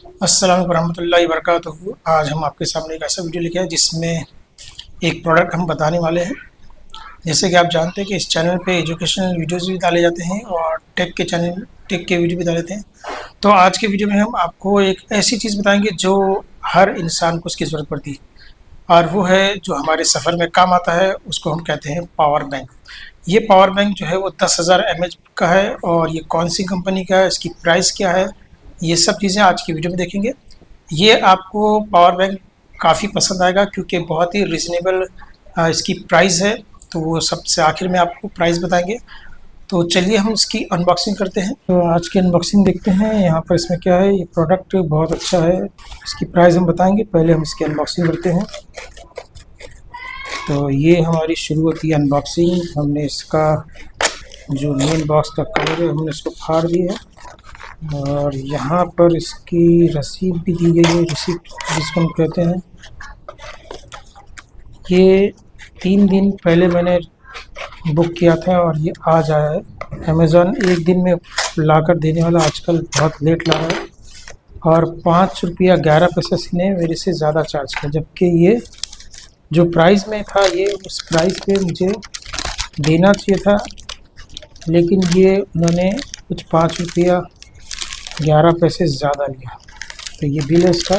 अस्सलाम वालेकुम रहमतुल्लाहि वबरकातुहू। आज हम आपके सामने एक ऐसा वीडियो लेके आए जिसमें एक प्रोडक्ट हम बताने वाले हैं। जैसे कि आप जानते हैं कि इस चैनल पे एजुकेशनल वीडियोस भी डाले जाते हैं और टेक के वीडियो भी डाले जाते हैं। तो आज के वीडियो में हम आपको एक ऐसी चीज़ बताएंगे जो हर इंसान को उसकी ज़रूरत पड़ती है, और वो है जो हमारे सफ़र में काम आता है। उसको हम कहते हैं पावर बैंक। ये पावर बैंक जो है वो 10,000 mAh का है, और ये कौन सी कंपनी का है, इसकी प्राइस क्या है, ये सब चीज़ें आज की वीडियो में देखेंगे। ये आपको पावर बैंक काफ़ी पसंद आएगा क्योंकि बहुत ही रिजनेबल इसकी प्राइस है। तो वो सबसे आखिर में आपको प्राइस बताएंगे। तो चलिए हम इसकी अनबॉक्सिंग करते हैं। तो आज की अनबॉक्सिंग देखते हैं। यहाँ पर इसमें क्या है, ये प्रोडक्ट बहुत अच्छा है, इसकी प्राइस हम बताएंगे। पहले हम इसकी अनबॉक्सिंग करते हैं। तो ये हमारी शुरू होती है अनबॉक्सिंग। हमने इसका जो मेन बॉक्स का कवर है हमने इसको फाड़ दिया है, और यहाँ पर इसकी रसीद भी दी गई है, रिसीप्ट जिसको हम कहते हैं। ये 3 दिन पहले मैंने बुक किया था और ये आज आया है। अमेज़ॉन एक दिन में लाकर देने वाला आजकल बहुत लेट ला रहा है, और 5 रुपया 11 पैसे इसने मेरे से ज़्यादा चार्ज किया, जबकि ये जो प्राइस में था ये उस प्राइस पे मुझे देना चाहिए था, लेकिन ये उन्होंने कुछ 5 रुपया 11 पैसे ज़्यादा लिया। तो ये बिल है इसका,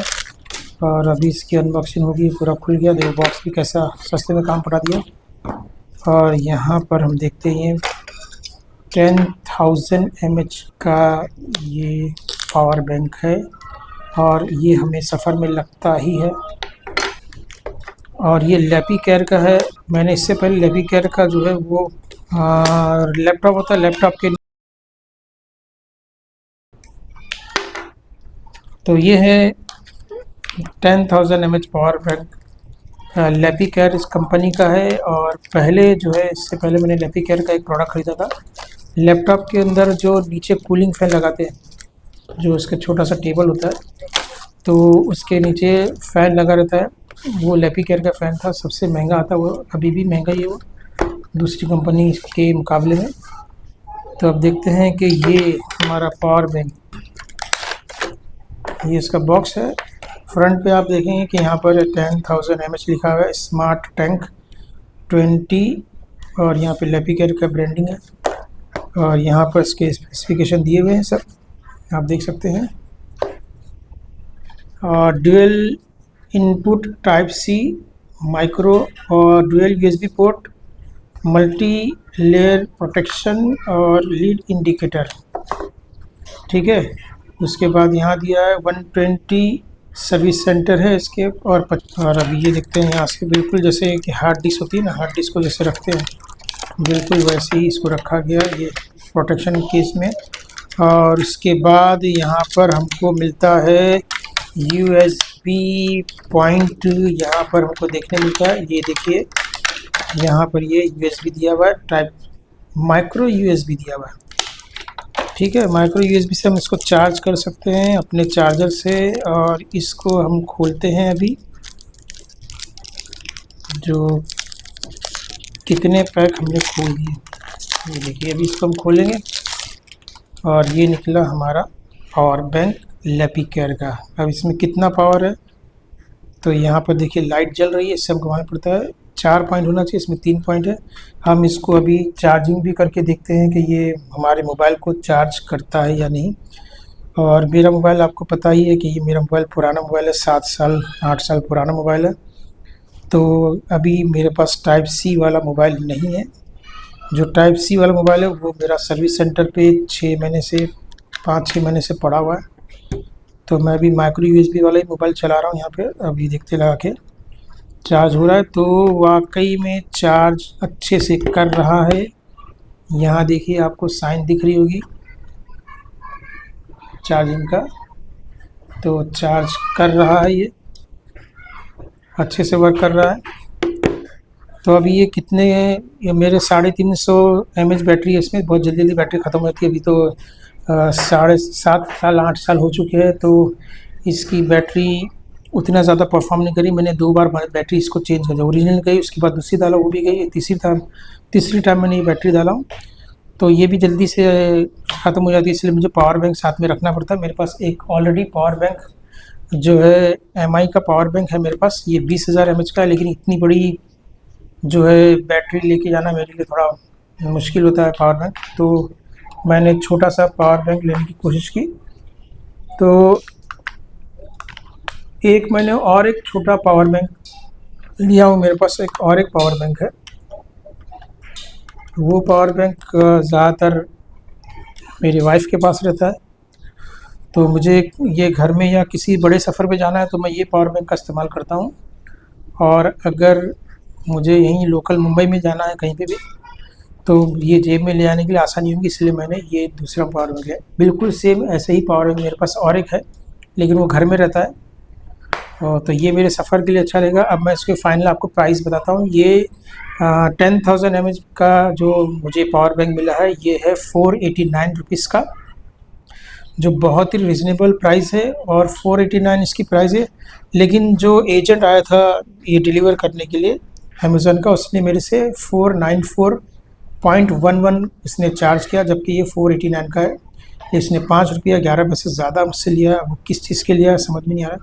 और अभी इसकी अनबॉक्सिंग होगी। पूरा खुल गया, देखो बॉक्स भी कैसा सस्ते में काम पड़ा दिया। और यहाँ पर हम देखते हैं 10,000 mAh का ये पावर बैंक है, और ये हमें सफ़र में लगता ही है। और ये लेपी केयर का है। मैंने इससे पहले लेपी केयर का जो है वो लैपटॉप होता है, लैपटॉप के। तो ये है 10,000 mAh पावर बैंक, लेपी केयर इस कंपनी का है। और पहले जो है, इससे पहले मैंने लेपी केयर का एक प्रोडक्ट ख़रीदा था। लैपटॉप के अंदर जो नीचे कूलिंग फ़ैन लगाते हैं, जो उसका छोटा सा टेबल होता है, तो उसके नीचे फ़ैन लगा रहता है, वो लेपी केयर का फ़ैन था। सबसे महंगा आता है वो, अभी भी महंगा ही है वो दूसरी कंपनी के मुकाबले में। तो अब देखते हैं कि ये हमारा पावर बैंक, ये इसका बॉक्स है। फ्रंट पे आप देखेंगे कि यहाँ पर 10,000 mAh लिखा हुआ है, स्मार्ट टैंक 20, और यहाँ पे लेपी केयर का ब्रांडिंग है। और यहाँ पर इसके स्पेसिफिकेशन दिए हुए हैं सब, आप देख सकते हैं। और dual input type C, micro और dual USB port, multi layer protection और लीड इंडिकेटर, ठीक है। उसके बाद यहाँ दिया है 120 सर्विस सेंटर है इसके। और अभी ये देखते हैं यहाँ से, बिल्कुल जैसे कि हार्ड डिस्क होती है ना, हार्ड डिस्क को जैसे रखते हैं, बिल्कुल वैसे ही इसको रखा गया ये प्रोटेक्शन केस में। और उसके बाद यहाँ पर हमको मिलता है USB पॉइंट, यहाँ पर हमको देखने मिलता है। ये देखिए यहाँ पर ये USB दिया हुआ है, टाइप माइक्रो USB दिया हुआ है, ठीक है। माइक्रो USB से हम इसको चार्ज कर सकते हैं अपने चार्जर से। और इसको हम खोलते हैं अभी, जो कितने पैक हमने खोल दिए, ये देखिए। अभी इसको हम खोलेंगे और ये निकला हमारा पावर बैंक लेपी केयर का। अब इसमें कितना पावर है, तो यहाँ पर देखिए लाइट जल रही है, इससे हमको मालूम पड़ता है 4 पॉइंट होना चाहिए, इसमें 3 पॉइंट है। हम इसको अभी चार्जिंग भी करके देखते हैं कि ये हमारे मोबाइल को चार्ज करता है या नहीं। और मेरा मोबाइल आपको पता ही है कि ये मेरा मोबाइल पुराना मोबाइल है, 7 साल 8 साल पुराना मोबाइल है। तो अभी मेरे पास टाइप सी वाला मोबाइल नहीं है। जो टाइप सी वाला मोबाइल है वो मेरा सर्विस सेंटर पे 5-6 महीने से पड़ा हुआ है। तो मैं अभी माइक्रो USB वाला ही मोबाइल चला रहा हूँ यहाँ पे। अभी देखते लगा के चार्ज हो रहा है, तो वाकई में चार्ज अच्छे से कर रहा है। यहाँ देखिए आपको साइन दिख रही होगी चार्जिंग का, तो चार्ज कर रहा है, ये अच्छे से वर्क कर रहा है। तो अभी ये कितने, ये मेरे 350 mAh बैटरी है इसमें। बहुत जल्दी जल्दी बैटरी ख़त्म होती है। अभी तो 7.5 साल 8 साल हो चुके हैं, तो इसकी बैटरी उतना ज़्यादा परफॉर्म नहीं करी। मैंने 2 बार बैटरी इसको चेंज कर दिया, ओरिजिनल गई, उसके बाद दूसरी डाला वो भी गई, तीसरी टाइम मैंने ये बैटरी डाला हूँ। तो ये भी जल्दी से ख़त्म हो जाती है, इसलिए मुझे पावर बैंक साथ में रखना पड़ता है। मेरे पास एक ऑलरेडी पावर बैंक जो है एमआई का पावर बैंक है मेरे पास, ये 20,000 mAh का है, लेकिन इतनी बड़ी जो है बैटरी लेके जाना मेरे लिए थोड़ा मुश्किल होता है पावर बैंक। तो मैंने एक छोटा सा पावर बैंक लेने की कोशिश की, तो एक मैंने और एक छोटा पावर बैंक लिया हूँ। मेरे पास एक और एक पावर बैंक है, वो पावर बैंक ज़्यादातर मेरी वाइफ के पास रहता है। तो मुझे ये घर में या किसी बड़े सफ़र पे जाना है तो मैं ये पावर बैंक का इस्तेमाल करता हूँ। और अगर मुझे यहीं लोकल मुंबई में जाना है कहीं पे भी, तो ये जेब में ले जाने के लिए आसानी होगी, इसलिए मैंने ये दूसरा पावर बैंक लिया। बिल्कुल सेम ऐसे ही पावर बैंक मेरे पास और एक है, लेकिन वो घर में रहता है। तो ये मेरे सफ़र के लिए अच्छा रहेगा। अब मैं इसके फाइनल आपको प्राइस बताता हूँ। ये 10,000 mAh का जो मुझे पावर बैंक मिला है, ये है 489 रुपीज़ का, जो बहुत ही रिजनेबल प्राइस है। और 489 इसकी प्राइस है, लेकिन जो एजेंट आया था ये डिलीवर करने के लिए अमेज़न का, उसने मेरे से 494.11 इसने चार्ज किया, जबकि ये 489 का है। इसने 5 रुपया 11 पैसे ज़्यादा मुझसे लिया। वो किस चीज़ के लिया समझ में नहीं आ रहा।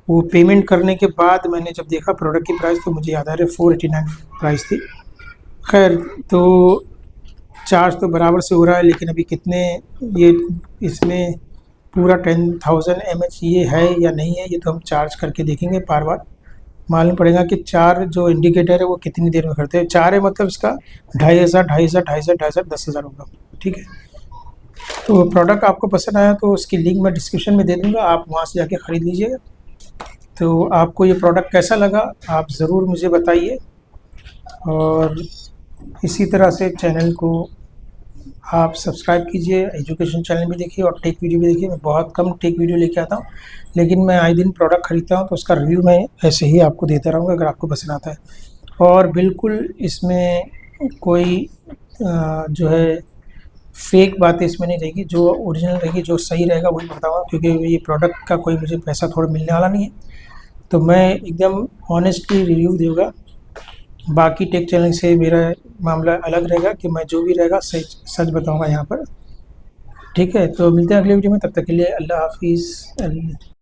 वो पेमेंट करने के बाद मैंने जब देखा प्रोडक्ट की प्राइस, तो मुझे याद आ रहा है 489 प्राइस थी। खैर, तो चार्ज तो बराबर से हो रहा है, लेकिन अभी कितने ये इसमें पूरा 10,000 mAh ये है या नहीं है, ये तो हम चार्ज करके देखेंगे। बार बार मालूम पड़ेगा कि चार जो इंडिकेटर है वो कितनी देर में करते हैं। चार है मतलब इसका 2,500, 2,500, 2,500, 2,500, 10,000 होगा। ठीक है, तो प्रोडक्ट आपको पसंद आया तो उसकी लिंक मैं डिस्क्रिप्शन में दे दूँगा, आप वहाँ से जाके ख़रीद लीजिएगा। तो आपको ये प्रोडक्ट कैसा लगा आप ज़रूर मुझे बताइए, और इसी तरह से चैनल को आप सब्सक्राइब कीजिए। एजुकेशन चैनल भी देखिए और टेक वीडियो भी देखिए। मैं बहुत कम टेक वीडियो लेके आता हूँ, लेकिन मैं आए दिन प्रोडक्ट ख़रीदता हूँ, तो उसका रिव्यू मैं ऐसे ही आपको देता रहूँगा अगर आपको पसंद आता है। और बिल्कुल इसमें कोई जो है फेक बातें इसमें नहीं रहेगी, जो ओरिजिनल रहेगी, जो सही रहेगा वही बताऊँगा, क्योंकि ये प्रोडक्ट का कोई मुझे पैसा थोड़ा मिलने वाला नहीं है। तो मैं एकदम ऑनेस्टली रिव्यू दूँगा। बाकी टेक चैनल से मेरा मामला अलग रहेगा कि मैं जो भी रहेगा सच सच बताऊँगा यहाँ पर। ठीक है, तो मिलते हैं अगले वीडियो में, तब तक के लिए अल्लाह हाफिज़।